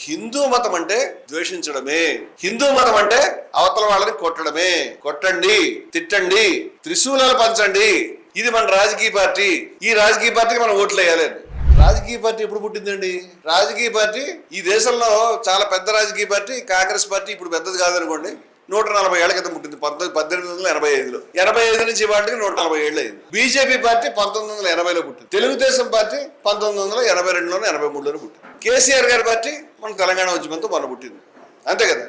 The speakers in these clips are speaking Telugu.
హిందూ మతం అంటే ద్వేషించడమే, హిందూ మతం అంటే అవతల వాళ్ళని కొట్టడమే. కొట్టండి, తిట్టండి, త్రిశూలాలు పంచండి. ఇది మన రాజకీయ పార్టీ. ఈ రాజకీయ పార్టీకి మనం ఓట్లు వేయాలి. రాజకీయ పార్టీ ఎప్పుడు పుట్టిందండి? రాజకీయ పార్టీ ఈ దేశంలో చాలా పెద్ద రాజకీయ పార్టీ కాంగ్రెస్ పార్టీ. ఇప్పుడు పెద్దది కాదనుకోండి, 140 ఏళ్ల క్రితం పుట్టింది. 1885లో. 85 నుంచి వాటికి 140 ఏళ్ళు అయింది. బీజేపీ పార్టీ 1980లో పుట్టింది. తెలుగుదేశం పార్టీ 1982లోనే 83లోనే పుట్టింది. కేసీఆర్ గారి పార్టీ మన తెలంగాణ ఉద్యమంతో మొన్న పుట్టింది, అంతే కదా.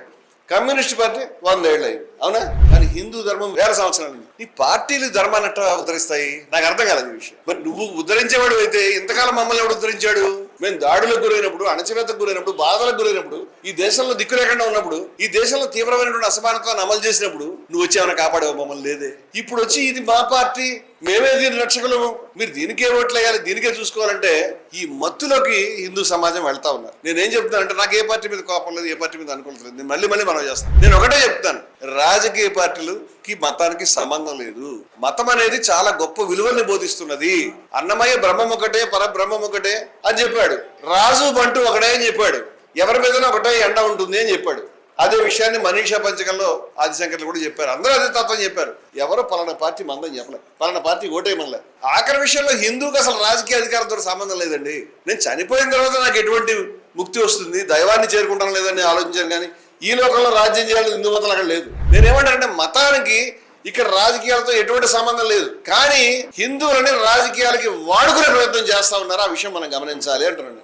కమ్యూనిస్ట్ పార్టీ 100 ఏళ్ళు అయింది, అవునా? కానీ హిందూ ధర్మం 1000 సంవత్సరాలు. ఈ పార్టీలు ధర్మాన్ని ఎట్లా ఉద్ధరిస్తాయి? నాకు అర్థం కాలేదు ఈ విషయం. మరి నువ్వు ఉద్ధరించేవాడు అయితే ఇంతకాలం మమ్మల్ని ఎవడు ఉద్ధరించాడు? మేము దాడులకు గురైనప్పుడు, అణచివేతకు గురైనప్పుడు, బాధలకు గురైనప్పుడు, ఈ దేశంలో దిక్కు లేకుండా ఉన్నప్పుడు, ఈ దేశంలో తీవ్రమైనటువంటి అసమానత్వాన్ని అమలు చేసినప్పుడు నువ్వు వచ్చి ఏమైనా కాపాడేవా? మమ్మల్ని లేదే. ఇప్పుడు వచ్చి ఇది మా పార్టీ, మేమే దీని రక్షకులము, మీరు దీనికే ఓట్లు వేయాలి, దీనికే చూసుకోవాలంటే ఈ మత్తులోకి హిందూ సమాజం వెళ్తా ఉన్నారు. నేనేం చెప్తానంటే నాకు ఏ పార్టీ మీద కోపం లేదు, ఏ పార్టీ మీద అనుకూలత. నేను మళ్ళీ మనం చేస్తాను. నేను ఒకటే చెప్తాను, రాజకీయ పార్టీలకి మతానికి సంబంధం లేదు. మతం అనేది చాలా గొప్ప విలువల్ని బోధిస్తున్నది. అన్నమయ్య బ్రహ్మం ఒకటే, పరబ్రహ్మం ఒకటే అని చెప్పాడు. రాజు బంటు ఒకటే అని చెప్పాడు. ఎవరి మీద ఒకటే ఎండ ఉంటుంది అని చెప్పాడు. అదే విషయాన్ని మనీషా పంచకంలో ఆదిశంకర్లు కూడా చెప్పారు. అందరూ అదే తత్వం చెప్పారు. ఎవరు పలానా పార్టీ మందని చెప్పలేదు, పలానా పార్టీ ఓటేయమనలే. ఆఖరి విషయంలో హిందూకి అసలు రాజకీయ అధికారంతో సంబంధం లేదండి. నేను చనిపోయిన తర్వాత నాకు ఎటువంటి ముక్తి వస్తుంది, దైవాన్ని చేరుకుంటాను లేదని ఆలోచించాను. కానీ ఈ లోకంలో రాజ్యం చేయాలని హిందూ మతం అక్కడ లేదు. నేనేమంటానంటే మతానికి ఇక్కడ రాజకీయాలతో ఎటువంటి సంబంధం లేదు. కానీ హిందువులని రాజకీయాలకి వాడుకునే ప్రయత్నం చేస్తా ఉన్నారు. ఆ విషయం మనం గమనించాలి అంటున్నాను.